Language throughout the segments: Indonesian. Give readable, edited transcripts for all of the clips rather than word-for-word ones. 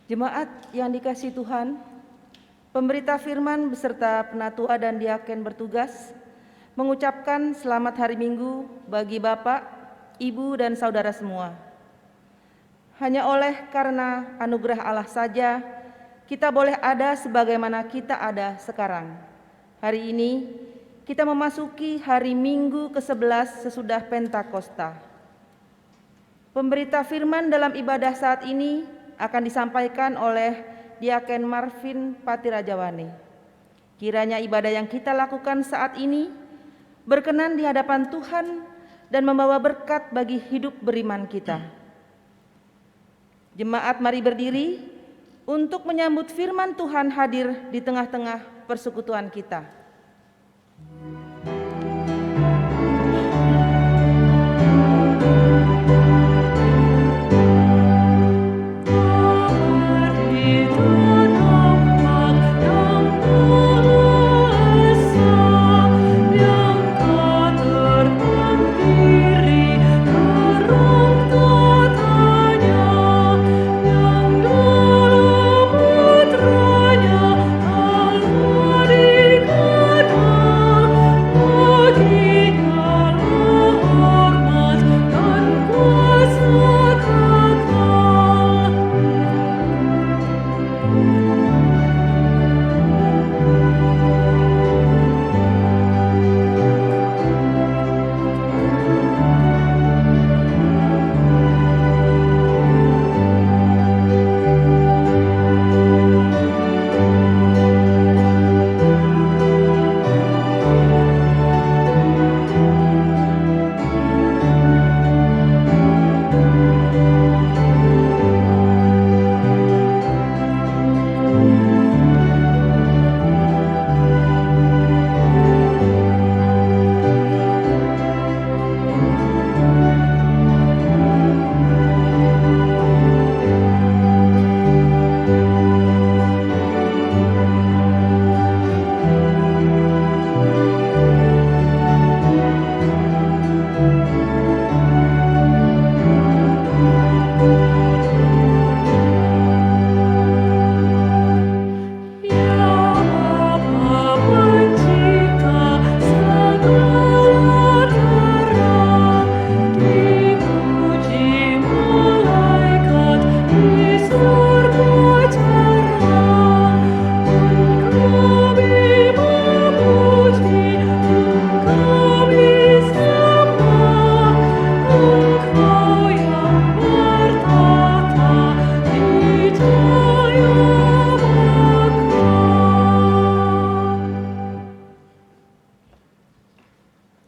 Jemaat yang dikasihi Tuhan, pemberita firman beserta penatua dan diaken bertugas mengucapkan selamat hari Minggu bagi Bapak, Ibu, dan saudara semua. Hanya oleh karena anugerah Allah saja kita boleh ada sebagaimana kita ada sekarang. Hari ini kita memasuki hari Minggu ke-11 sesudah Pentakosta. Pemberita firman dalam ibadah saat ini akan disampaikan oleh Diaken Marvin Patirajawane. Kiranya ibadah yang kita lakukan saat ini berkenan di hadapan Tuhan dan membawa berkat bagi hidup beriman kita. Jemaat, mari berdiri untuk menyambut firman Tuhan hadir di tengah-tengah persekutuan kita.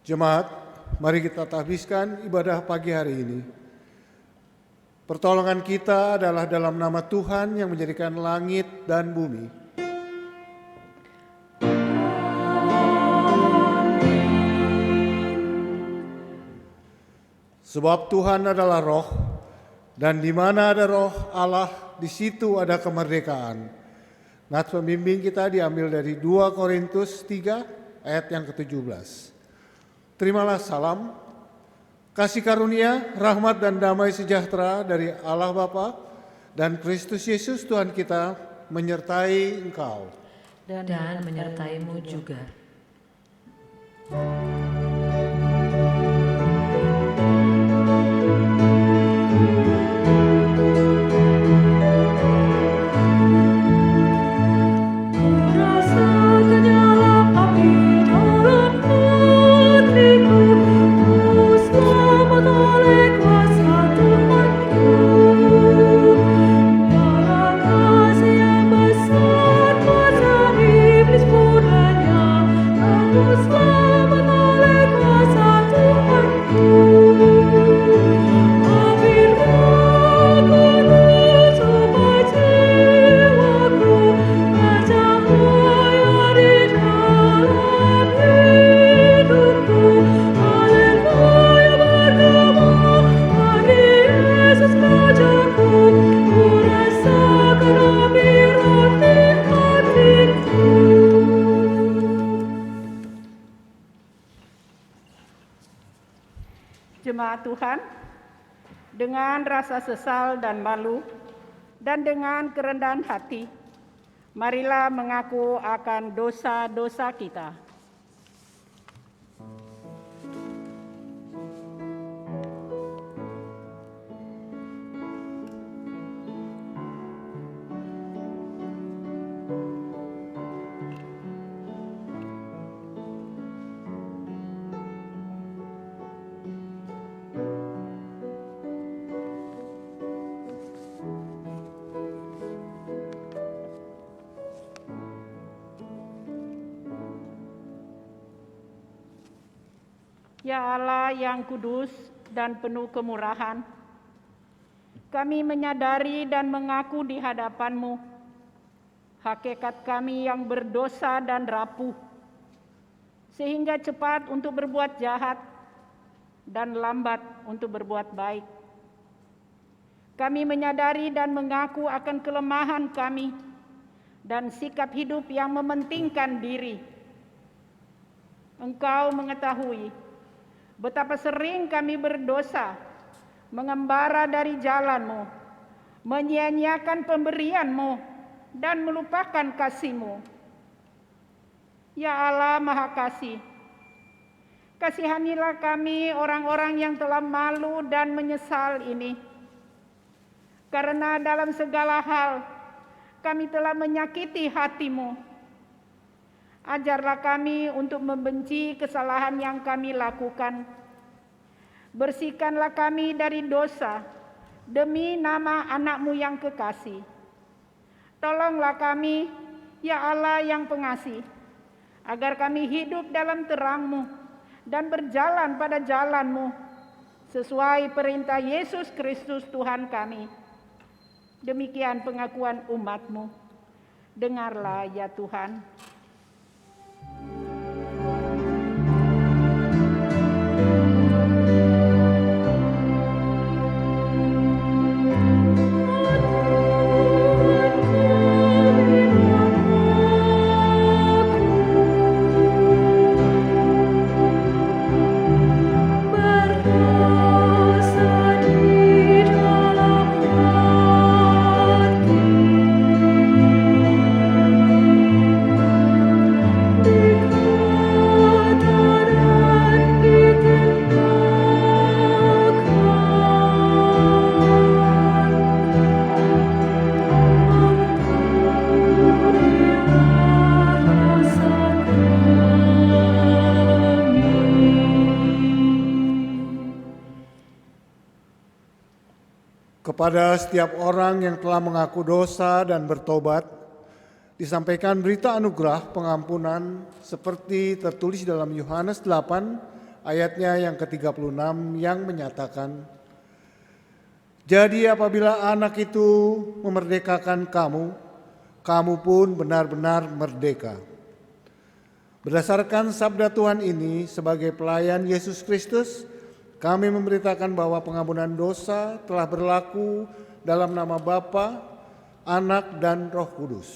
Jemaat, mari kita tahbiskan ibadah pagi hari ini. Pertolongan kita adalah dalam nama Tuhan yang menjadikan langit dan bumi. Sebab Tuhan adalah roh, dan di mana ada roh Allah, di situ ada kemerdekaan. Nats pembimbing kita diambil dari 2 Korintus 3 ayat yang ke-17. Terimalah salam, kasih karunia, rahmat dan damai sejahtera dari Allah Bapa dan Kristus Yesus Tuhan kita menyertai engkau. Dan menyertaimu juga. Jemaat Tuhan, dengan rasa sesal dan malu, dan dengan kerendahan hati, marilah mengaku akan dosa-dosa kita. Ya Allah yang kudus dan penuh kemurahan, kami menyadari dan mengaku di hadapan-Mu hakikat kami yang berdosa dan rapuh, sehingga cepat untuk berbuat jahat dan lambat untuk berbuat baik. Kami menyadari dan mengaku akan kelemahan kami dan sikap hidup yang mementingkan diri. Engkau mengetahui betapa sering kami berdosa, mengembara dari jalan-Mu, menyia-nyiakan pemberian-Mu, dan melupakan kasih-Mu. Ya Allah Maha Kasih, kasihanilah kami orang-orang yang telah malu dan menyesal ini. Karena dalam segala hal kami telah menyakiti hati-Mu. Ajarlah kami untuk membenci kesalahan yang kami lakukan. Bersihkanlah kami dari dosa demi nama anak-Mu yang kekasih. Tolonglah kami, ya Allah yang pengasih, agar kami hidup dalam terang-Mu dan berjalan pada jalan-Mu sesuai perintah Yesus Kristus Tuhan kami. Demikian pengakuan umat-Mu. Dengarlah ya Tuhan. Kepada setiap orang yang telah mengaku dosa dan bertobat, disampaikan berita anugerah pengampunan seperti tertulis dalam Yohanes 8 ayatnya yang ke-36 yang menyatakan, "Jadi apabila anak itu memerdekakan kamu, kamu pun benar-benar merdeka." Berdasarkan sabda Tuhan ini, sebagai pelayan Yesus Kristus, kami memberitakan bahwa pengampunan dosa telah berlaku dalam nama Bapa, Anak, dan Roh Kudus.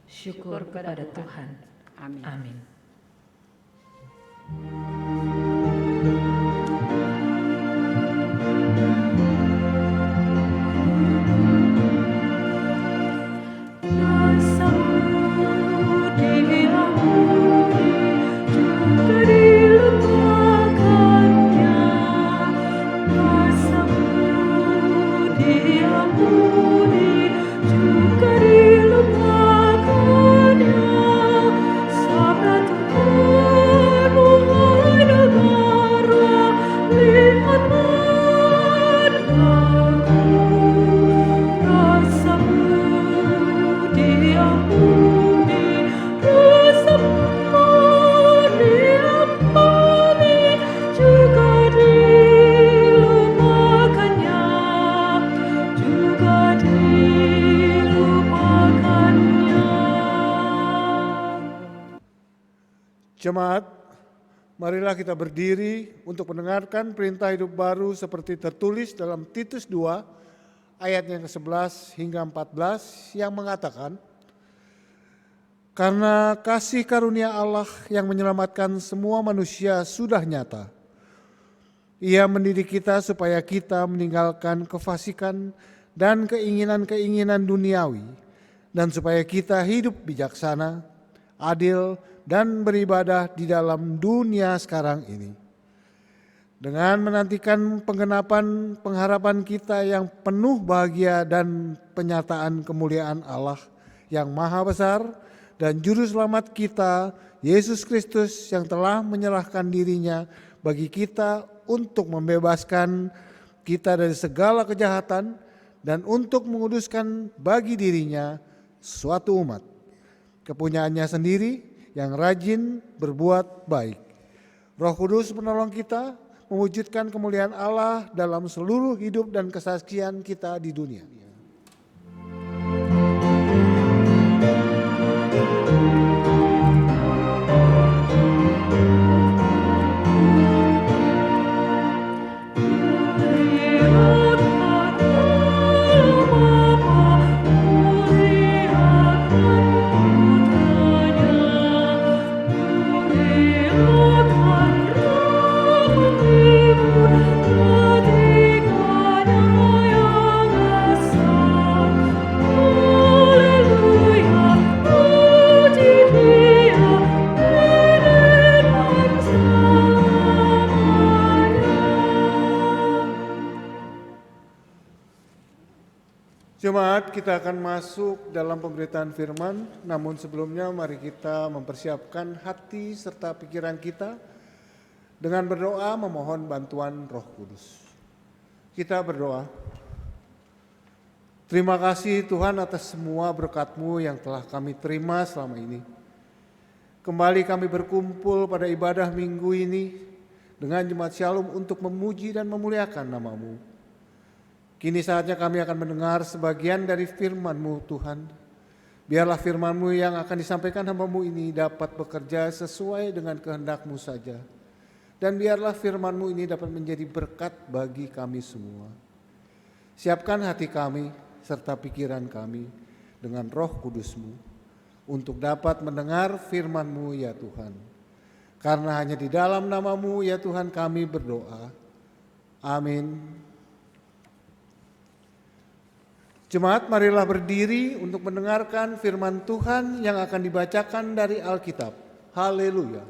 Syukur kepada Tuhan. Amin. Amin. Jemaat, marilah kita berdiri untuk mendengarkan perintah hidup baru seperti tertulis dalam Titus 2 ayat yang ke-11 hingga 14 yang mengatakan, "Karena kasih karunia Allah yang menyelamatkan semua manusia sudah nyata. Ia mendidik kita supaya kita meninggalkan kefasikan dan keinginan-keinginan duniawi, dan supaya kita hidup bijaksana, adil, dan beribadah di dalam dunia sekarang ini. Dengan menantikan penggenapan pengharapan kita yang penuh bahagia dan penyataan kemuliaan Allah yang maha besar dan juru selamat kita, Yesus Kristus, yang telah menyerahkan dirinya bagi kita untuk membebaskan kita dari segala kejahatan dan untuk menguduskan bagi dirinya suatu umat, kepunyaannya sendiri yang rajin berbuat baik. Roh Kudus menolong kita mewujudkan kemuliaan Allah dalam seluruh hidup dan kesaksian kita di dunia. Jemaat, kita akan masuk dalam pemberitaan firman, namun sebelumnya mari kita mempersiapkan hati serta pikiran kita dengan berdoa memohon bantuan Roh Kudus. Kita berdoa. Terima kasih Tuhan atas semua berkat-Mu yang telah kami terima selama ini. Kembali kami berkumpul pada ibadah minggu ini dengan Jemaat Shalom untuk memuji dan memuliakan nama-Mu. Kini saatnya kami akan mendengar sebagian dari firman-Mu Tuhan. Biarlah firman-Mu yang akan disampaikan hamba-Mu ini dapat bekerja sesuai dengan kehendak-Mu saja. Dan biarlah firman-Mu ini dapat menjadi berkat bagi kami semua. Siapkan hati kami serta pikiran kami dengan Roh Kudus-Mu untuk dapat mendengar firman-Mu ya Tuhan. Karena hanya di dalam nama-Mu ya Tuhan kami berdoa. Amin. Jemaat, marilah berdiri untuk mendengarkan firman Tuhan yang akan dibacakan dari Alkitab. Haleluya.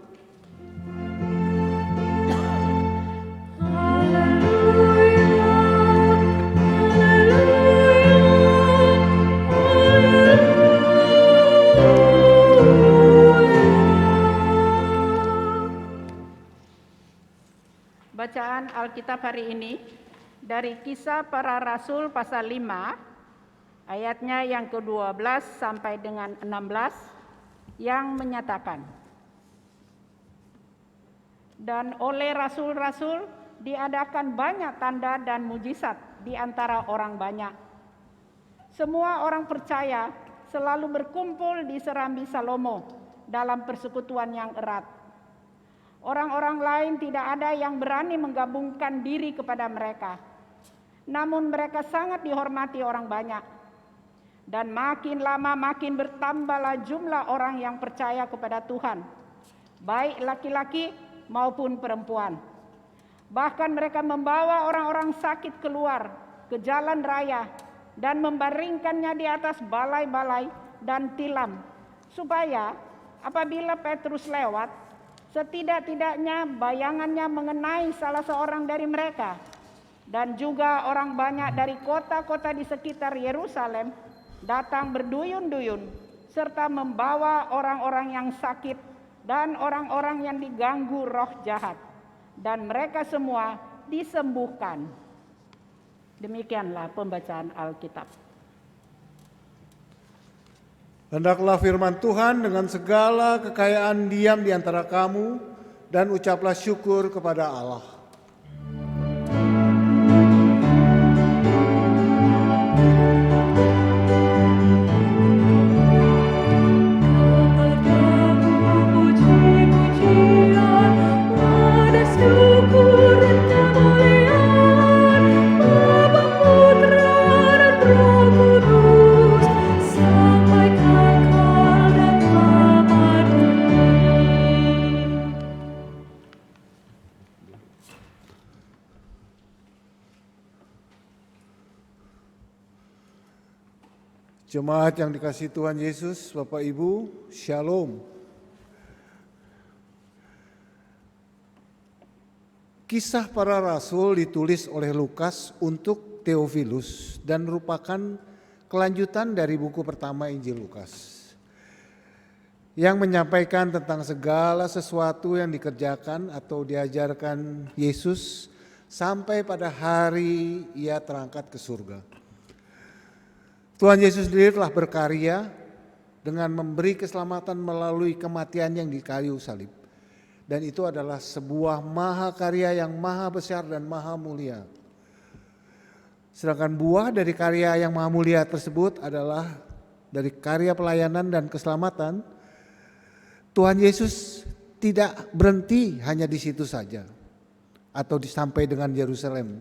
Bacaan Alkitab hari ini dari Kisah Para Rasul pasal 5 ayatnya yang ke-12 sampai dengan 16 yang menyatakan, dan oleh rasul-rasul diadakan banyak tanda dan mujizat di antara orang banyak. Semua orang percaya selalu berkumpul di Serambi Salomo dalam persekutuan yang erat. Orang-orang lain tidak ada yang berani menggabungkan diri kepada mereka. Namun mereka sangat dihormati orang banyak. Dan makin lama makin bertambahlah jumlah orang yang percaya kepada Tuhan, baik laki-laki maupun perempuan. Bahkan mereka membawa orang-orang sakit keluar ke jalan raya dan membaringkannya di atas balai-balai dan tilam, supaya apabila Petrus lewat, setidak-tidaknya bayangannya mengenai salah seorang dari mereka. Dan juga orang banyak dari kota-kota di sekitar Yerusalem datang berduyun-duyun serta membawa orang-orang yang sakit dan orang-orang yang diganggu roh jahat, dan mereka semua disembuhkan. Demikianlah pembacaan Alkitab. Hendaklah firman Tuhan dengan segala kekayaan diam di antara kamu, dan ucaplah syukur kepada Allah. Jemaat yang dikasihi Tuhan Yesus, Bapak Ibu, Shalom. Kisah para Rasul ditulis oleh Lukas untuk Theophilus dan merupakan kelanjutan dari buku pertama Injil Lukas yang menyampaikan tentang segala sesuatu yang dikerjakan atau diajarkan Yesus sampai pada hari ia terangkat ke surga. Tuhan Yesus sendiri telah berkarya dengan memberi keselamatan melalui kematian yang di kayu salib. Dan itu adalah sebuah mahakarya yang maha besar dan maha mulia. Sedangkan buah dari karya yang maha mulia tersebut adalah dari karya pelayanan dan keselamatan. Tuhan Yesus tidak berhenti hanya di situ saja atau sampai dengan Yerusalem.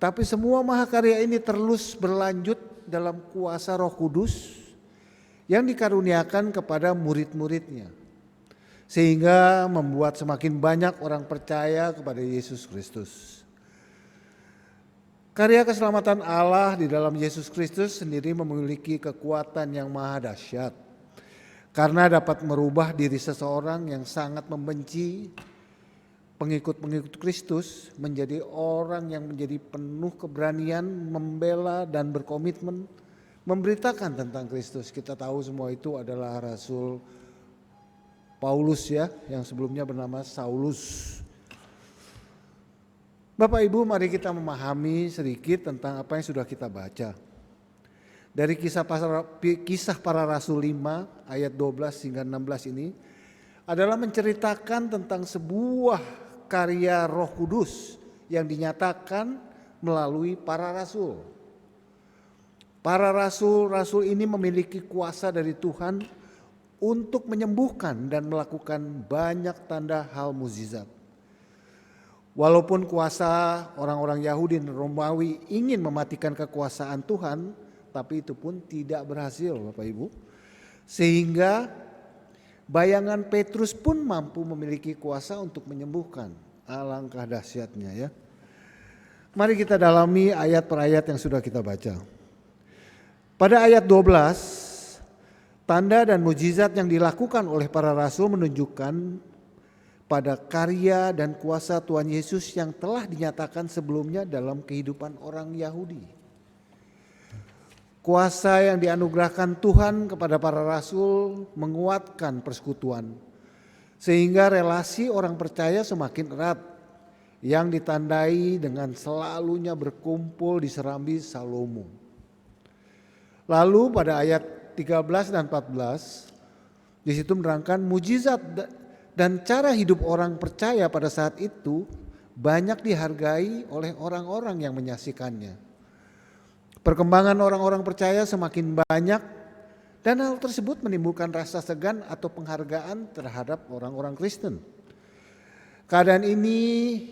Tapi semua mahakarya ini terus berlanjut dalam kuasa Roh Kudus yang dikaruniakan kepada murid-muridnya. Sehingga membuat semakin banyak orang percaya kepada Yesus Kristus. Karya keselamatan Allah di dalam Yesus Kristus sendiri memiliki kekuatan yang maha dahsyat. Karena dapat merubah diri seseorang yang sangat membenci pengikut-pengikut Kristus menjadi orang yang menjadi penuh keberanian membela dan berkomitmen memberitakan tentang Kristus. Kita tahu semua itu adalah Rasul Paulus ya, yang sebelumnya bernama Saulus. Bapak Ibu, mari kita memahami sedikit tentang apa yang sudah kita baca. Dari kisah para Rasul 5 ayat 12 hingga 16 ini adalah menceritakan tentang sebuah karya Roh Kudus yang dinyatakan melalui para rasul. Para rasul ini memiliki kuasa dari Tuhan untuk menyembuhkan dan melakukan banyak tanda hal mukjizat. Walaupun kuasa orang-orang Yahudi dan Romawi ingin mematikan kekuasaan Tuhan, tapi itu pun tidak berhasil Bapak Ibu. Sehingga bayangan Petrus pun mampu memiliki kuasa untuk menyembuhkan. Alangkah dahsyatnya ya. Mari kita dalami ayat per ayat yang sudah kita baca. Pada ayat 12, tanda dan mukjizat yang dilakukan oleh para rasul menunjukkan pada karya dan kuasa Tuhan Yesus yang telah dinyatakan sebelumnya dalam kehidupan orang Yahudi. Kuasa yang dianugerahkan Tuhan kepada para rasul menguatkan persekutuan, sehingga relasi orang percaya semakin erat yang ditandai dengan selalunya berkumpul di serambi Salomo. Lalu pada ayat 13 dan 14 di situ menerangkan mujizat dan cara hidup orang percaya pada saat itu banyak dihargai oleh orang-orang yang menyaksikannya. Perkembangan orang-orang percaya semakin banyak dan hal tersebut menimbulkan rasa segan atau penghargaan terhadap orang-orang Kristen. Keadaan ini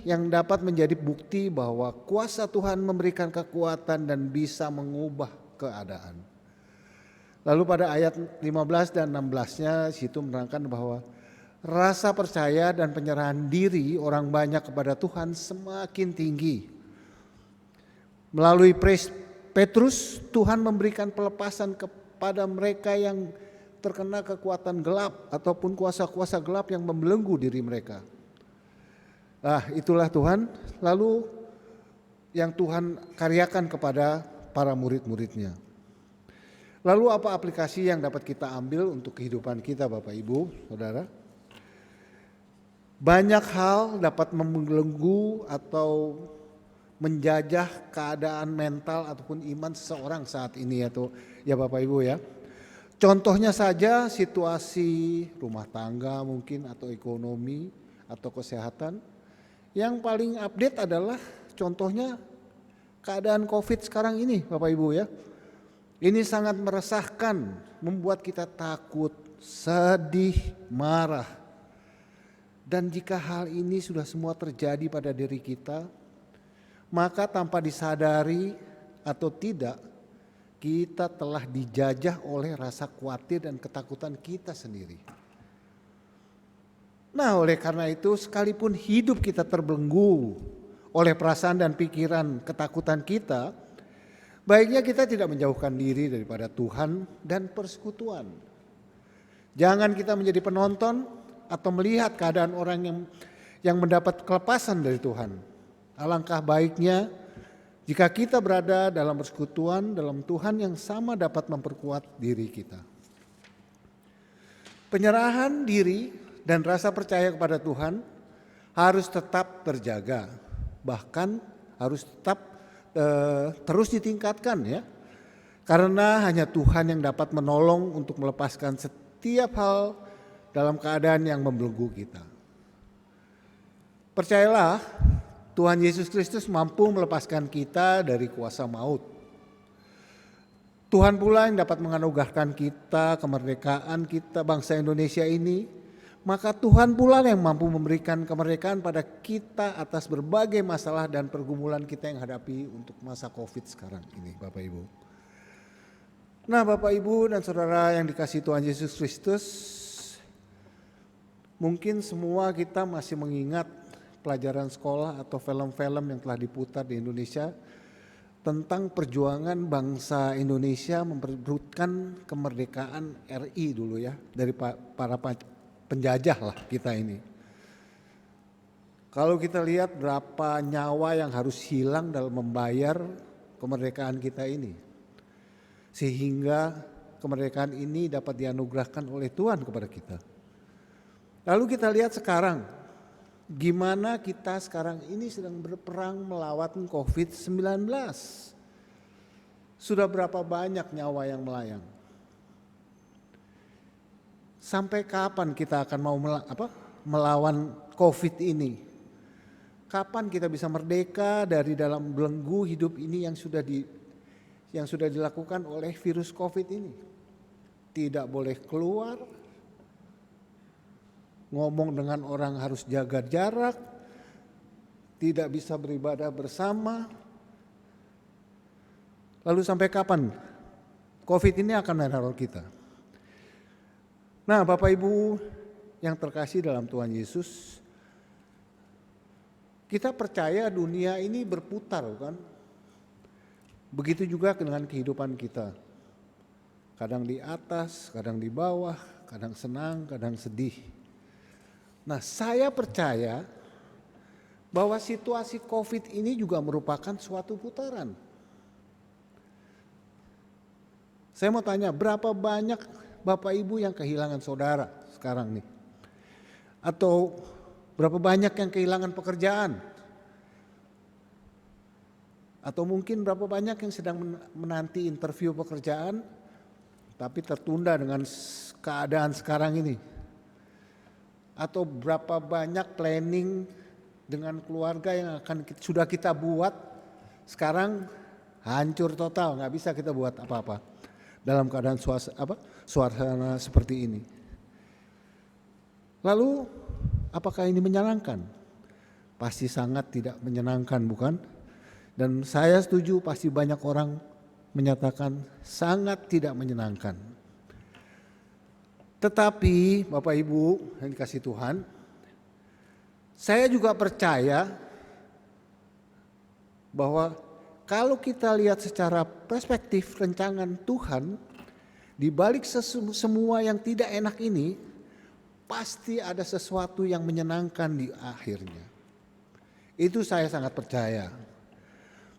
yang dapat menjadi bukti bahwa kuasa Tuhan memberikan kekuatan dan bisa mengubah keadaan. Lalu pada ayat 15 dan 16-nya situ menerangkan bahwa rasa percaya dan penyerahan diri orang banyak kepada Tuhan semakin tinggi. Melalui Petrus, Tuhan memberikan pelepasan kepada mereka yang terkena kekuatan gelap ataupun kuasa-kuasa gelap yang membelenggu diri mereka. Nah, itulah Tuhan. Lalu yang Tuhan karyakan kepada para murid-muridnya. Lalu apa aplikasi yang dapat kita ambil untuk kehidupan kita Bapak Ibu, Saudara? Banyak hal dapat membelenggu atau menjajah keadaan mental ataupun iman seseorang saat ini ya Bapak Ibu ya. Contohnya saja situasi rumah tangga mungkin atau ekonomi atau kesehatan. Yang paling update adalah contohnya keadaan COVID sekarang ini Bapak Ibu ya. Ini sangat meresahkan, membuat kita takut, sedih, marah. Dan jika hal ini sudah semua terjadi pada diri kita, maka tanpa disadari atau tidak, kita telah dijajah oleh rasa khawatir dan ketakutan kita sendiri. Nah, oleh karena itu sekalipun hidup kita terbelenggu oleh perasaan dan pikiran ketakutan kita, Baiknya kita tidak menjauhkan diri daripada Tuhan dan persekutuan. Jangan kita menjadi penonton atau melihat keadaan orang yang mendapat kelepasan dari Tuhan. Alangkah baiknya jika kita berada dalam persekutuan dalam Tuhan yang sama dapat memperkuat diri kita. Penyerahan diri dan rasa percaya kepada Tuhan harus tetap terjaga, bahkan harus tetap terus ditingkatkan ya. Karena hanya Tuhan yang dapat menolong untuk melepaskan setiap hal dalam keadaan yang membelenggu kita. Percayalah, Tuhan Yesus Kristus mampu melepaskan kita dari kuasa maut. Tuhan pula yang dapat menganugerahkan kita kemerdekaan kita bangsa Indonesia ini. Maka Tuhan pula yang mampu memberikan kemerdekaan pada kita atas berbagai masalah dan pergumulan kita yang hadapi untuk masa COVID sekarang ini, Bapak Ibu. Nah, Bapak Ibu dan Saudara yang dikasihi Tuhan Yesus Kristus, mungkin semua kita masih mengingat pelajaran sekolah atau film-film yang telah diputar di Indonesia tentang perjuangan bangsa Indonesia memperebutkan kemerdekaan RI dulu ya, dari para penjajah lah kita ini. Kalau kita lihat berapa nyawa yang harus hilang dalam membayar kemerdekaan kita ini. Sehingga kemerdekaan ini dapat dianugerahkan oleh Tuhan kepada kita. Lalu kita lihat sekarang, gimana kita sekarang ini sedang berperang melawan COVID-19. Sudah berapa banyak nyawa yang melayang. Sampai kapan kita akan mau melawan COVID ini? Kapan kita bisa merdeka dari dalam belenggu hidup ini yang sudah dilakukan oleh virus COVID ini? Tidak boleh keluar, ngomong dengan orang harus jaga jarak, tidak bisa beribadah bersama. Lalu sampai kapan COVID ini akan meneror kita? Nah, Bapak Ibu yang terkasih dalam Tuhan Yesus, kita percaya dunia ini berputar kan? Begitu juga dengan kehidupan kita. Kadang di atas, kadang di bawah, kadang senang, kadang sedih. Nah, saya percaya bahwa situasi COVID ini juga merupakan suatu putaran. Saya mau tanya, berapa banyak Bapak Ibu yang kehilangan saudara sekarang nih? Atau berapa banyak yang kehilangan pekerjaan? Atau mungkin berapa banyak yang sedang menanti interview pekerjaan tapi tertunda dengan keadaan sekarang ini? Atau berapa banyak planning dengan keluarga yang sudah kita buat sekarang hancur total, nggak bisa kita buat apa-apa dalam keadaan suasana seperti ini. Lalu apakah ini menyenangkan? Pasti sangat tidak menyenangkan, bukan? Dan saya setuju pasti banyak orang menyatakan sangat tidak menyenangkan. Tetapi Bapak Ibu yang dikasihi Tuhan, saya juga percaya bahwa kalau kita lihat secara perspektif rancangan Tuhan, di balik semua yang tidak enak ini, pasti ada sesuatu yang menyenangkan di akhirnya. Itu saya sangat percaya.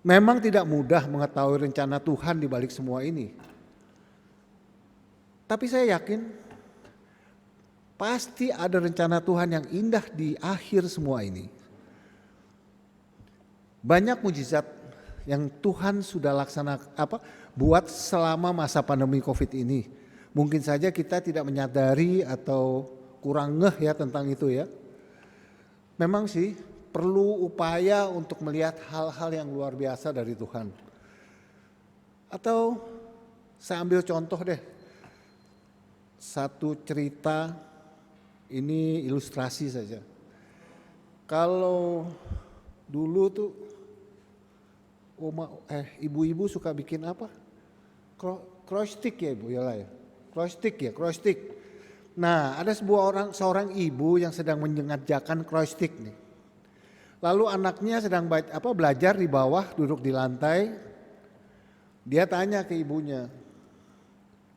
Memang tidak mudah mengetahui rencana Tuhan di balik semua ini. Tapi saya yakin pasti ada rencana Tuhan yang indah di akhir semua ini. Banyak mujizat yang Tuhan sudah buat selama masa pandemi COVID ini. Mungkin saja kita tidak menyadari atau kurang ngeh ya tentang itu ya. Memang sih perlu upaya untuk melihat hal-hal yang luar biasa dari Tuhan. Atau saya ambil contoh deh. Satu cerita, ini ilustrasi saja. Kalau dulu tuh ibu-ibu suka bikin apa? Cross stick ya Ibu, yalah ya. Cross stick. Nah, ada seorang ibu yang sedang mengerjakan cross stick nih. Lalu anaknya sedang belajar di bawah, duduk di lantai. Dia tanya ke ibunya,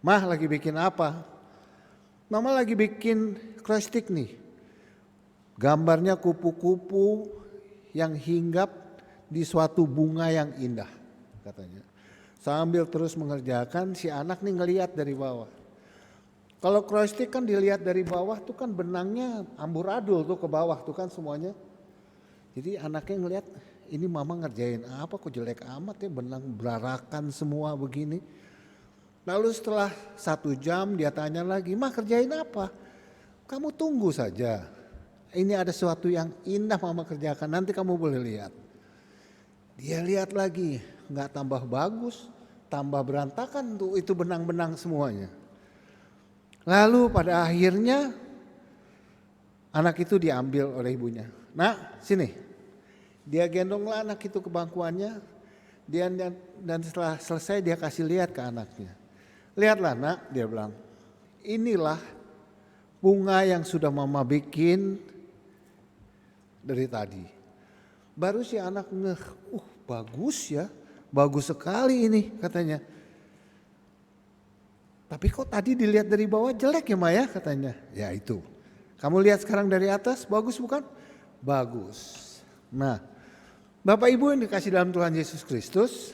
"Mah, lagi bikin apa?" "Mama lagi bikin kroistik nih. Gambarnya kupu-kupu yang hinggap di suatu bunga yang indah," katanya. Sambil terus mengerjakan, si anak nih ngelihat dari bawah. Kalau kroistik kan dilihat dari bawah tuh kan benangnya amburadul tuh ke bawah tuh kan semuanya. Jadi anaknya ngelihat, ini mama ngerjain apa kok jelek amat ya, benang berarakan semua begini. Lalu setelah 1 jam dia tanya lagi, "Mah, kerjain apa?" "Kamu tunggu saja. Ini ada sesuatu yang indah mama kerjakan, nanti kamu boleh lihat." Dia lihat lagi, nggak tambah bagus, tambah berantakan tuh itu benang-benang semuanya. Lalu pada akhirnya anak itu diambil oleh ibunya. "Nak, sini." Dia gendonglah anak itu ke bangkuannya. Dan setelah selesai dia kasih lihat ke anaknya. "Lihatlah nak," dia bilang. "Inilah bunga yang sudah mama bikin dari tadi." Baru si anak ngeh, bagus ya, bagus sekali ini," katanya. "Tapi kok tadi dilihat dari bawah jelek ya Maya?" katanya. "Ya itu, kamu lihat sekarang dari atas, bagus bukan?" "Bagus." Nah, Bapak Ibu yang dikasih dalam Tuhan Yesus Kristus,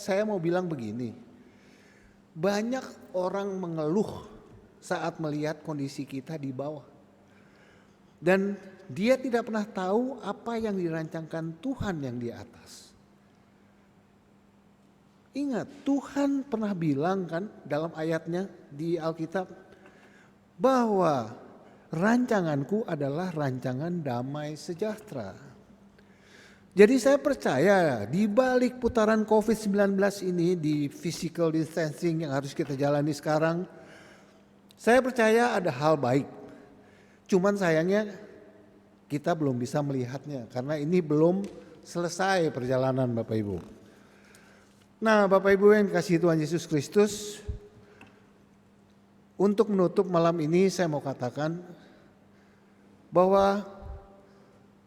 saya mau bilang begini. Banyak orang mengeluh saat melihat kondisi kita di bawah. Dan dia tidak pernah tahu apa yang dirancangkan Tuhan yang di atas. Ingat, Tuhan pernah bilang kan dalam ayatnya di Alkitab bahwa rancanganku adalah rancangan damai sejahtera. Jadi saya percaya di balik putaran COVID-19 ini, di physical distancing yang harus kita jalani sekarang, saya percaya ada hal baik. Cuman sayangnya kita belum bisa melihatnya karena ini belum selesai perjalanan Bapak Ibu. Nah, Bapak Ibu yang dikasihi Tuhan Yesus Kristus, untuk menutup malam ini saya mau katakan bahwa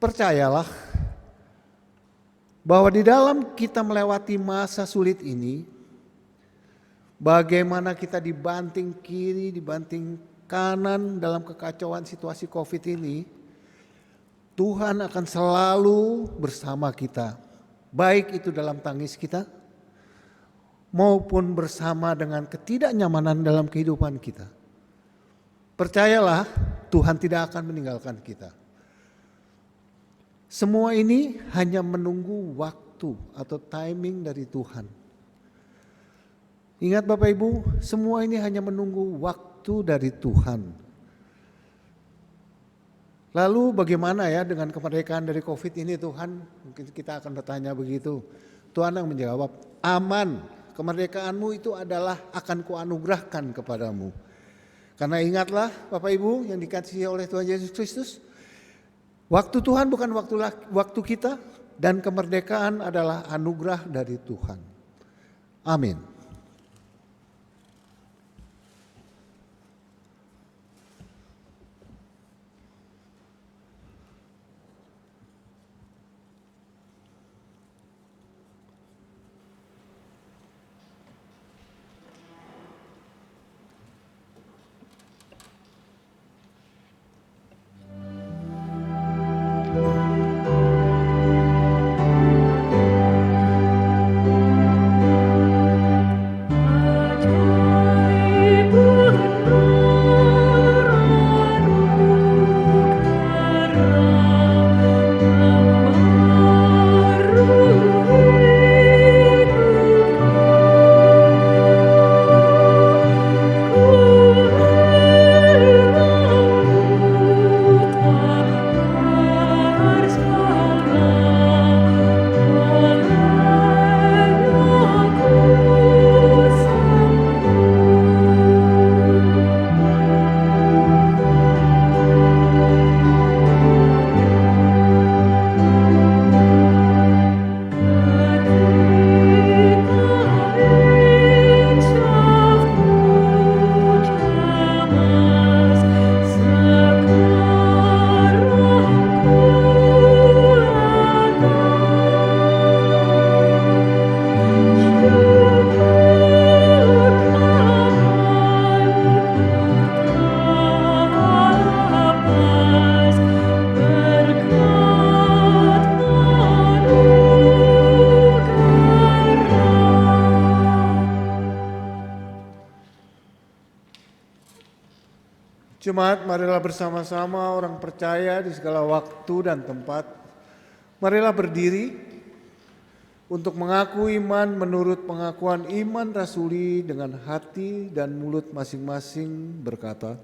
percayalah bahwa di dalam kita melewati masa sulit ini, bagaimana kita dibanting kiri, dibanting kanan dalam kekacauan situasi COVID ini, Tuhan akan selalu bersama kita. Baik itu dalam tangis kita, maupun bersama dengan ketidaknyamanan dalam kehidupan kita. Percayalah, Tuhan tidak akan meninggalkan kita. Semua ini hanya menunggu waktu atau timing dari Tuhan. Ingat Bapak Ibu, semua ini hanya menunggu waktu dari Tuhan. Lalu bagaimana ya dengan kemerdekaan dari COVID ini Tuhan? Mungkin kita akan bertanya begitu. Tuhan yang menjawab, aman. Kemerdekaanmu itu adalah akan kuanugerahkan kepadamu. Karena ingatlah Bapak Ibu yang dikasihi oleh Tuhan Yesus Kristus, waktu Tuhan bukan waktu kita, dan kemerdekaan adalah anugerah dari Tuhan. Amin. Jemaat, marilah bersama-sama orang percaya di segala waktu dan tempat. Marilah berdiri untuk mengaku iman menurut pengakuan iman rasuli dengan hati dan mulut masing-masing berkata,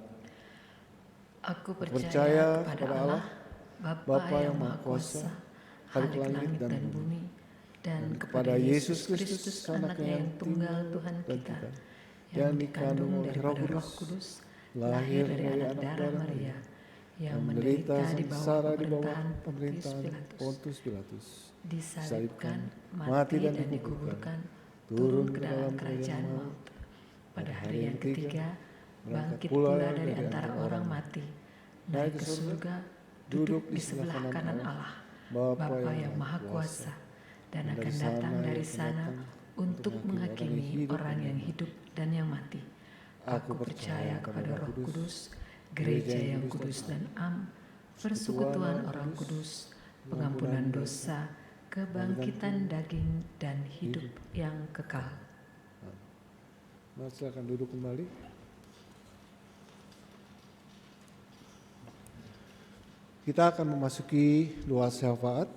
Aku percaya percaya kepada kepada Allah, Bapa yang Maha Kuasa, Khalik langit dan bumi, dan kepada Yesus Kristus, anaknya yang tunggal Tuhan kita, yang dikandung daripada Roh Kudus, lahir dari anak darah Maria, yang menderita di bawah pemerintahan Pontius Pilatus, disalibkan, mati dan dikuburkan, turun ke dalam kerajaan maut. Pada hari yang ketiga, bangkit pula dari antara orang mati, naik ke surga, duduk di sebelah kanan Allah, Bapa yang Maha Kuasa, dan akan datang dari sana untuk menghakimi orang yang hidup dan yang mati. Aku percaya kepada Roh Kudus, gereja yang kudus dan am, persekutuan orang kudus, pengampunan dosa, kebangkitan daging, dan hidup yang kekal. Mari silakan duduk kembali. Kita akan memasuki doa syafaat.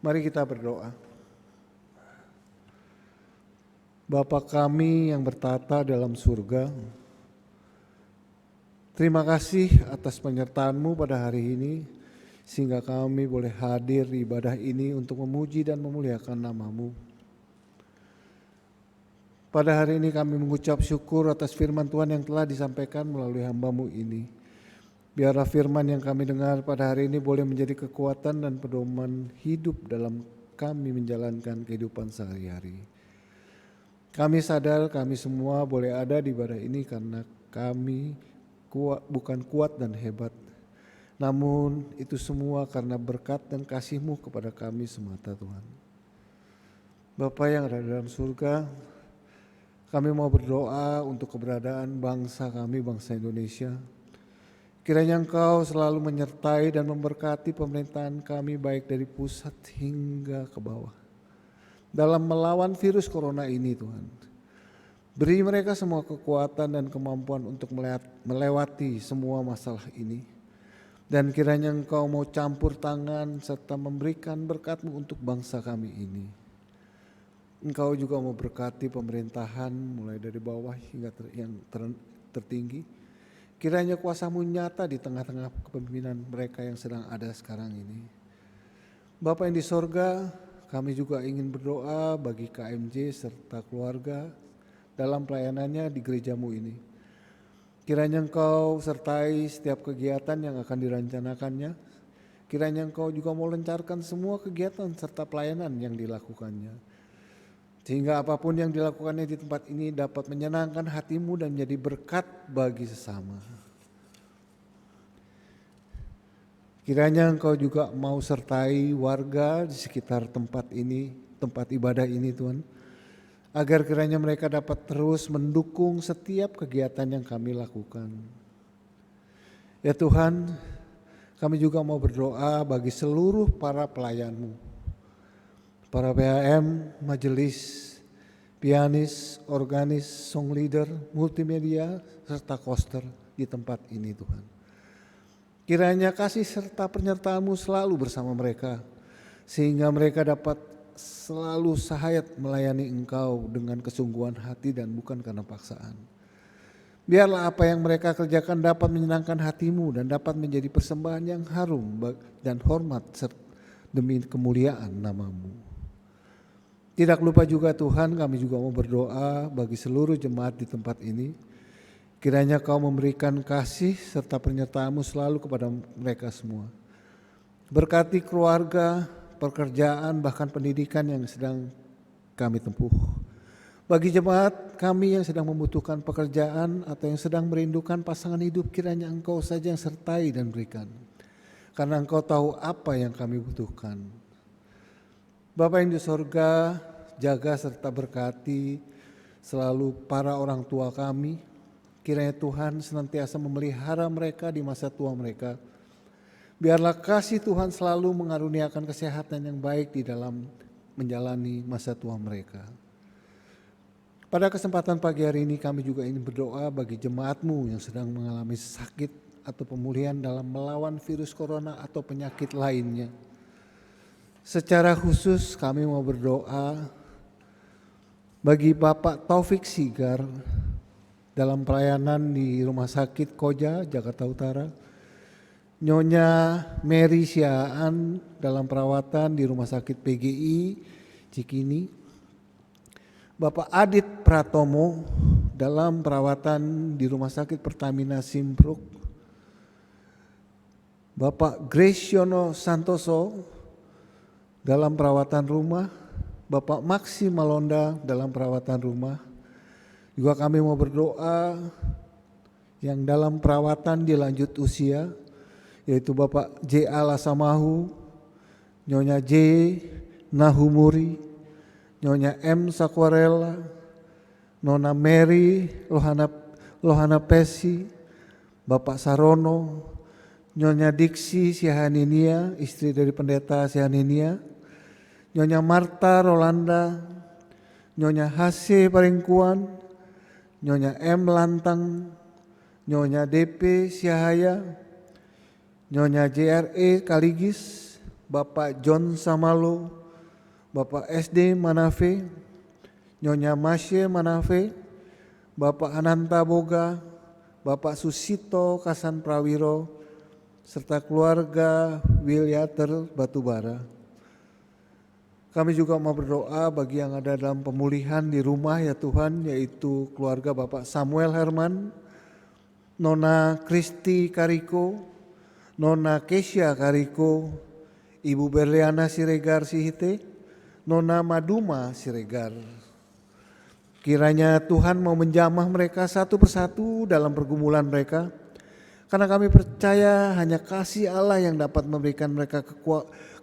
Mari kita berdoa. Bapa kami yang bertata dalam surga, terima kasih atas penyertaan-Mu pada hari ini, sehingga kami boleh hadir di ibadah ini untuk memuji dan memuliakan nama-Mu. Pada hari ini kami mengucap syukur atas firman Tuhan yang telah disampaikan melalui hamba-Mu ini. Biarlah firman yang kami dengar pada hari ini boleh menjadi kekuatan dan pedoman hidup dalam kami menjalankan kehidupan sehari-hari. Kami sadar kami semua boleh ada di ibadah ini karena kami bukan kuat dan hebat. Namun itu semua karena berkat dan kasih-Mu kepada kami semata Tuhan. Bapa yang ada dalam surga, kami mau berdoa untuk keberadaan bangsa kami, bangsa Indonesia. Kiranya Engkau selalu menyertai dan memberkati pemerintahan kami baik dari pusat hingga ke bawah. Dalam melawan virus corona ini Tuhan. Beri mereka semua kekuatan dan kemampuan untuk melewati semua masalah ini. Dan kiranya Engkau mau campur tangan serta memberikan berkat-Mu untuk bangsa kami ini. Engkau juga mau berkati pemerintahan mulai dari bawah hingga yang tertinggi. Kiranya kuasa-Mu nyata di tengah-tengah kepemimpinan mereka yang sedang ada sekarang ini. Bapa yang di sorga, kami juga ingin berdoa bagi KMJ serta keluarga dalam pelayanannya di gereja-Mu ini. Kiranya Engkau sertai setiap kegiatan yang akan dirancanakannya. Kiranya Engkau juga mau lancarkan semua kegiatan serta pelayanan yang dilakukannya. Sehingga apapun yang dilakukannya di tempat ini dapat menyenangkan hati-Mu dan menjadi berkat bagi sesama. Kiranya Engkau juga mau sertai warga di sekitar tempat ini, tempat ibadah ini Tuhan. Agar kiranya mereka dapat terus mendukung setiap kegiatan yang kami lakukan. Ya Tuhan, kami juga mau berdoa bagi seluruh para pelayan-Mu. Para PHM, majelis, pianis, organis, song leader, multimedia, serta koster di tempat ini Tuhan. Kiranya kasih serta penyertaan-Mu selalu bersama mereka, sehingga mereka dapat selalu sahayat melayani Engkau dengan kesungguhan hati dan bukan karena paksaan. Biarlah apa yang mereka kerjakan dapat menyenangkan hati-Mu dan dapat menjadi persembahan yang harum dan hormat demi kemuliaan nama-Mu. Tidak lupa juga Tuhan, kami juga mau berdoa bagi seluruh jemaat di tempat ini. Kiranya Kau memberikan kasih serta penyertaan-Mu selalu kepada mereka semua. Berkati keluarga, pekerjaan, bahkan pendidikan yang sedang kami tempuh. Bagi jemaat kami yang sedang membutuhkan pekerjaan atau yang sedang merindukan pasangan hidup, kiranya Engkau saja yang sertai dan berikan. Karena Engkau tahu apa yang kami butuhkan. Bapa yang di sorga, jaga serta berkati selalu para orang tua kami. Kiranya Tuhan senantiasa memelihara mereka di masa tua mereka. Biarlah kasih Tuhan selalu mengaruniakan kesehatan yang baik di dalam menjalani masa tua mereka. Pada kesempatan pagi hari ini kami juga ingin berdoa bagi jemaat-Mu yang sedang mengalami sakit atau pemulihan dalam melawan virus corona atau penyakit lainnya. Secara khusus kami mau berdoa bagi Bapak Taufik Sigar dalam pelayanan di Rumah Sakit Koja, Jakarta Utara. Nyonya Mary Siaan dalam perawatan di Rumah Sakit PGI Cikini. Bapak Adit Pratomo dalam perawatan di Rumah Sakit Pertamina Simpruk. Bapak Graciono Santoso dalam perawatan rumah. Bapak Maksi Malonda dalam perawatan rumah. Juga kami mau berdoa yang dalam perawatan di lanjut usia, yaitu Bapak J. Alasamahu, Nyonya J. Nahumuri, Nyonya M. Sakwarela, Nona Mary Lohana Pesi, Bapak Sarono, Nyonya Diksi Siahaninia, istri dari Pendeta Siahaninia, Nyonya Marta Rolanda, Nyonya Hase Paringkuan, Nyonya M. Lantang, Nyonya DP Siahaya, Nyonya JRE Kaligis, Bapak John Samalo, Bapak SD Manafe, Nyonya Masye Manafe, Bapak Ananta Boga, Bapak Susito Kasan Prawiro, serta keluarga Wilyater Batubara. Kami juga mau berdoa bagi yang ada dalam pemulihan di rumah ya Tuhan, yaitu keluarga Bapak Samuel Herman, Nona Kristi Kariko, Nona Kesia Kariko, Ibu Berliana Siregar Sihite, Nona Maduma Siregar. Kiranya Tuhan mau menjamah mereka satu persatu dalam pergumulan mereka, karena kami percaya hanya kasih Allah yang dapat memberikan mereka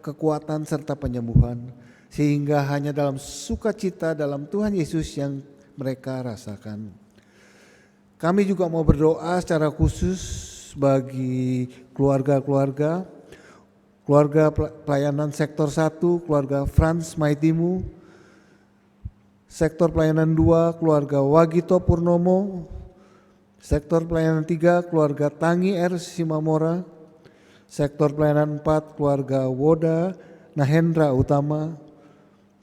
kekuatan serta penyembuhan, sehingga hanya dalam sukacita dalam Tuhan Yesus yang mereka rasakan. Kami juga mau berdoa secara khusus bagi keluarga pelayanan sektor 1, keluarga Frans Maitimu, sektor pelayanan 2, keluarga Wagito Purnomo, sektor pelayanan 3, keluarga Tangi R. Simamora, sektor pelayanan 4, keluarga Woda Nahendra Utama,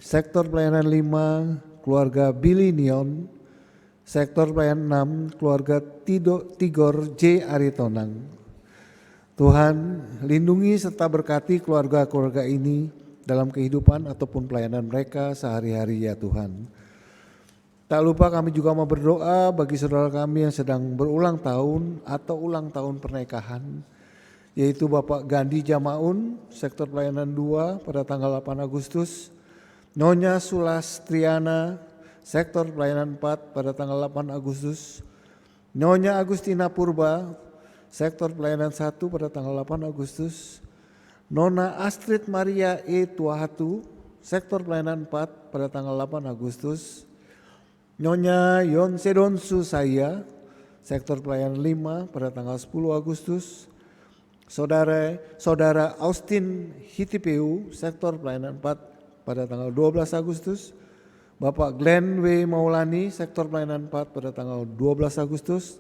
sektor pelayanan 5, keluarga Billy Nion, sektor pelayanan 6, keluarga Tigor J. Aritonang. Tuhan, lindungi serta berkati keluarga-keluarga ini dalam kehidupan ataupun pelayanan mereka sehari-hari ya Tuhan. Tak lupa kami juga mau berdoa bagi saudara kami yang sedang berulang tahun atau ulang tahun pernikahan, yaitu Bapak Gandhi Jamaun, sektor pelayanan 2 pada tanggal 8 Agustus, Nyonya Sulastriana, sektor pelayanan 4 pada tanggal 8 Agustus, Nyonya Agustina Purba, sektor pelayanan 1 pada tanggal 8 Agustus, Nona Astrid Maria E. Tuahatu, sektor pelayanan 4 pada tanggal 8 Agustus, Nyonya Yonsedon Susaya, sektor pelayanan 5 pada tanggal 10 Agustus, Saudara Austin Hitipeu, sektor pelayanan 4 pada tanggal 12 Agustus, Bapak Glenn W. Maulani, sektor pelayanan 4 pada tanggal 12 Agustus,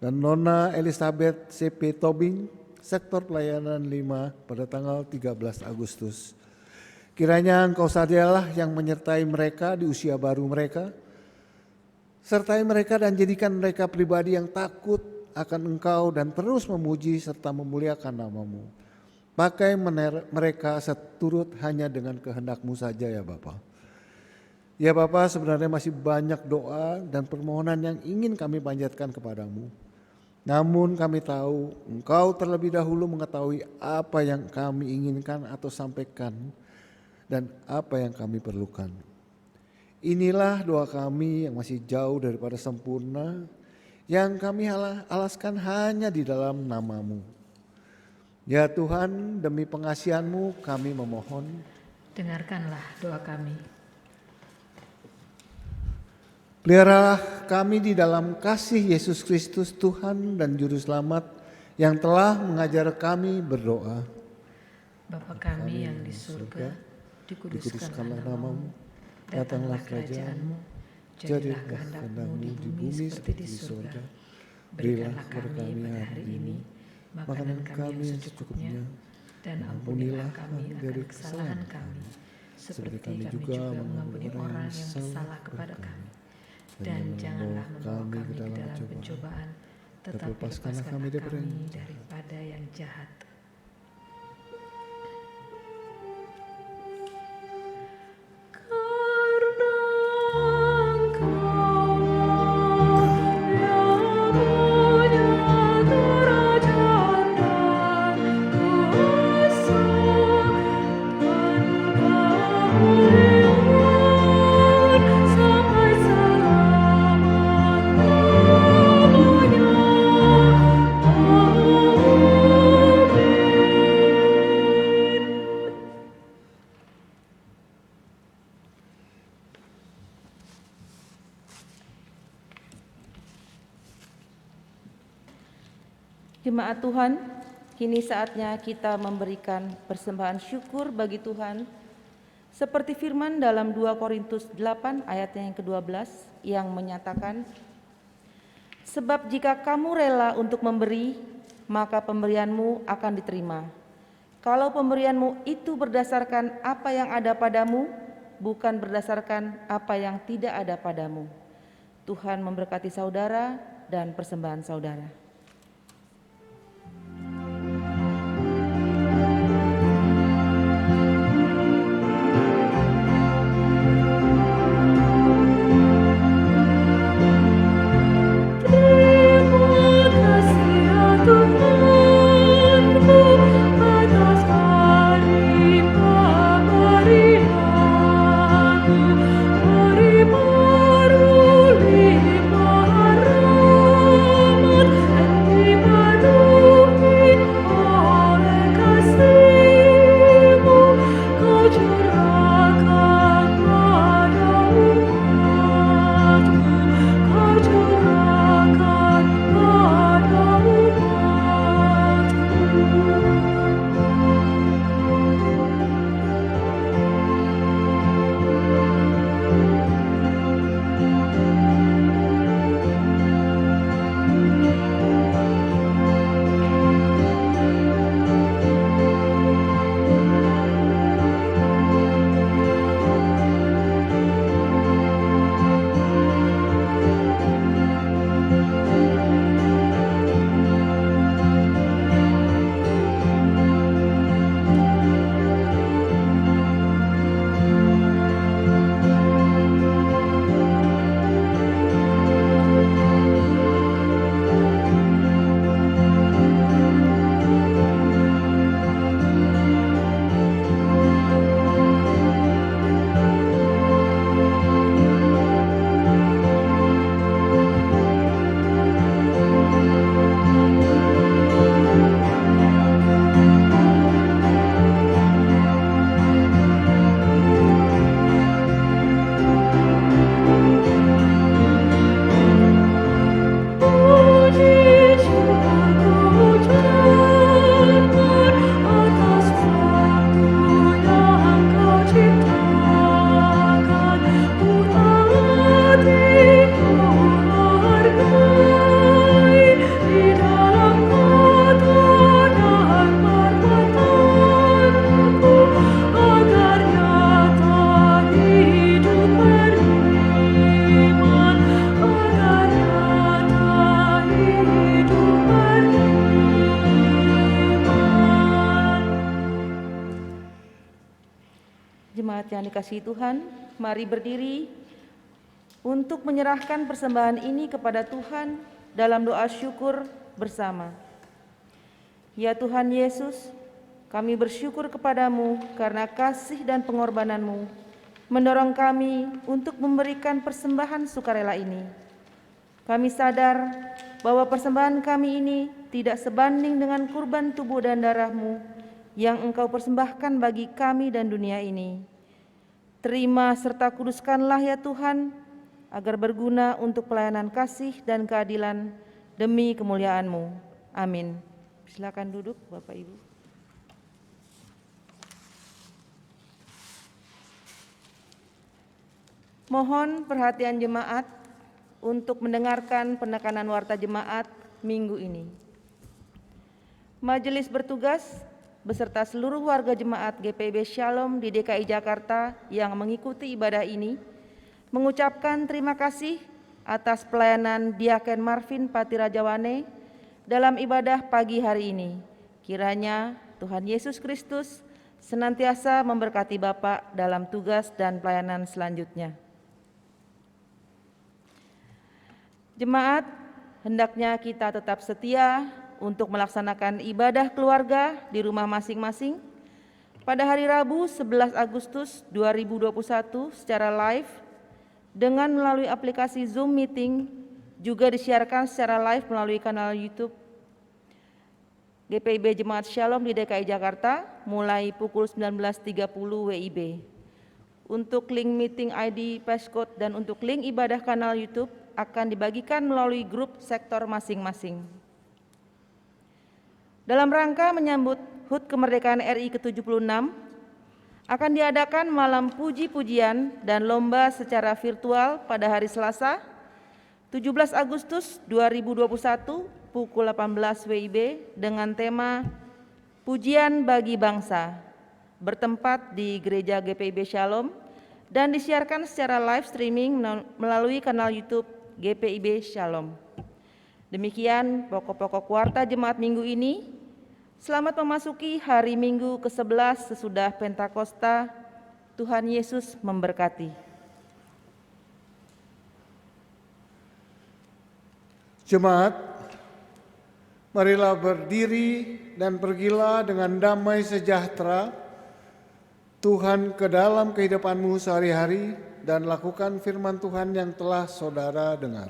dan Nona Elizabeth C.P. Tobing, sektor pelayanan 5 pada tanggal 13 Agustus. Kiranya Engkau sajalah yang menyertai mereka di usia baru mereka, sertai mereka dan jadikan mereka pribadi yang takut akan Engkau dan terus memuji serta memuliakan nama-Mu. Pakai mereka seturut hanya dengan kehendak-Mu saja ya Bapa. Ya Bapa, sebenarnya masih banyak doa dan permohonan yang ingin kami panjatkan kepadamu. Namun kami tahu Engkau terlebih dahulu mengetahui apa yang kami inginkan atau sampaikan dan apa yang kami perlukan. Inilah doa kami yang masih jauh daripada sempurna, yang kami alaskan hanya di dalam nama-Mu. Ya Tuhan, demi pengasihan-Mu kami memohon. Dengarkanlah doa kami. Peliharalah kami di dalam kasih Yesus Kristus Tuhan dan Juru Selamat yang telah mengajar kami berdoa. Bapa kami yang di surga, dikuduskanlah nama-Mu, datanglah kerajaan-Mu, Jadilah kehendak-Mu di bumi seperti di surga. Berikanlah kami pada hari ini makanan kami yang secukupnya, dan ampunilah kami akan kesalahan kami, seperti kami juga mengampuni orang yang bersalah kepada kami. Dan janganlah membawa kami ke dalam pencobaan, tetapi lepaskanlah kami daripada yang jahat. Jemaat Tuhan, kini saatnya kita memberikan persembahan syukur bagi Tuhan seperti firman dalam 2 Korintus 8 ayat yang ke-12 yang menyatakan, sebab jika kamu rela untuk memberi, maka pemberianmu akan diterima. Kalau pemberianmu itu berdasarkan apa yang ada padamu, bukan berdasarkan apa yang tidak ada padamu. Tuhan memberkati saudara dan persembahan saudara. Jemaat yang dikasihi Tuhan, mari berdiri untuk menyerahkan persembahan ini kepada Tuhan dalam doa syukur bersama. Ya Tuhan Yesus, kami bersyukur kepadamu karena kasih dan pengorbananmu mendorong kami untuk memberikan persembahan sukarela ini. Kami sadar bahwa persembahan kami ini tidak sebanding dengan kurban tubuh dan darah-Mu yang Engkau persembahkan bagi kami dan dunia ini. Terima serta kuduskanlah ya Tuhan, agar berguna untuk pelayanan kasih dan keadilan demi kemuliaan-Mu. Amin. Silakan duduk Bapak Ibu. Mohon perhatian jemaat untuk mendengarkan penekanan warta jemaat minggu ini. Majelis bertugas beserta seluruh warga jemaat GPIB Shalom di DKI Jakarta yang mengikuti ibadah ini mengucapkan terima kasih atas pelayanan Diaken Marvin Patirajawane dalam ibadah pagi hari ini. Kiranya Tuhan Yesus Kristus senantiasa memberkati Bapak dalam tugas dan pelayanan selanjutnya. Jemaat, hendaknya kita tetap setia untuk melaksanakan ibadah keluarga di rumah masing-masing pada hari Rabu 11 Agustus 2021 secara live dengan melalui aplikasi Zoom Meeting, juga disiarkan secara live melalui kanal YouTube GPIB Jemaat Shalom di DKI Jakarta mulai pukul 19.30 WIB. Untuk link meeting ID, passcode, dan untuk link ibadah kanal YouTube akan dibagikan melalui grup sektor masing-masing. Dalam rangka menyambut HUT Kemerdekaan RI ke-76, akan diadakan malam puji-pujian dan lomba secara virtual pada hari Selasa, 17 Agustus 2021 pukul 18 WIB dengan tema Pujian Bagi Bangsa, bertempat di Gereja GPIB Shalom dan disiarkan secara live streaming melalui kanal YouTube GPIB Shalom. Demikian pokok-pokok warta jemaat minggu ini. Selamat memasuki hari Minggu ke-11 sesudah Pentakosta. Tuhan Yesus memberkati. Jemaat, marilah berdiri dan pergilah dengan damai sejahtera Tuhan ke dalam kehidupanmu sehari-hari dan lakukan firman Tuhan yang telah saudara dengar.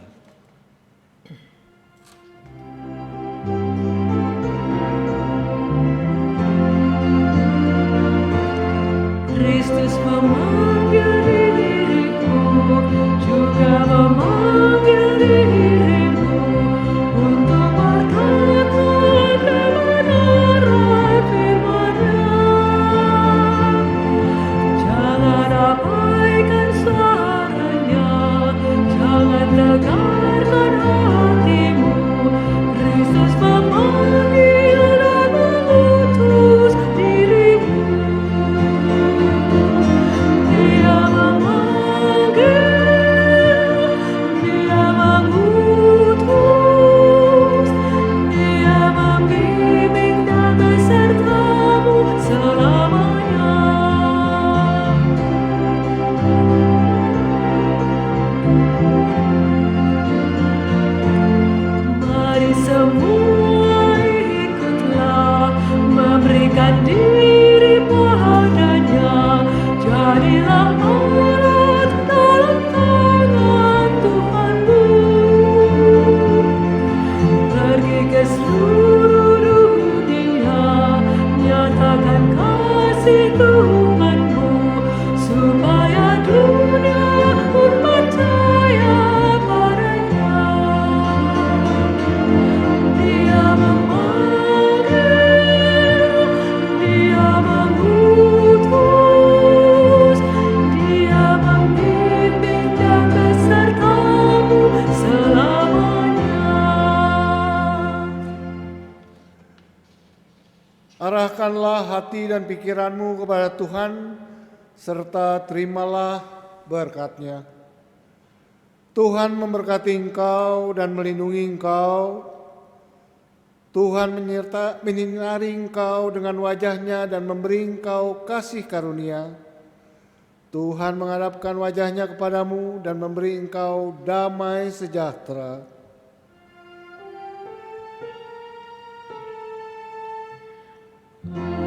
Kristus memanggil diriku, juga memanggil dirimu untuk berkata kebenaran firman-Nya. Jangan abaikan suaranya, jangan tegarkan hatimu. Kristus memanggil dan mengutus dirimu. Dia mengutus, Dia membimbing dan besertamu selamanya. Mari semua ikutlah, memberikan diri padanya. Jadilah alat dalam tangan Tuhanmu. Pergi ke seluruh dunia, nyatakan kasih Tuhanmu, supaya dunia pun percaya padanya. Dia memanggil, Dia mengutus, Dia membimbing dan besertamu selamanya. Arahkanlah hati dan pikiranmu kepada Tuhan, serta terimalah berkat-Nya. Tuhan memberkati engkau dan melindungi engkau. Tuhan menyinari engkau dengan wajah-Nya dan memberi engkau kasih karunia. Tuhan menghadapkan wajah-Nya kepadamu dan memberi engkau damai sejahtera. Amin.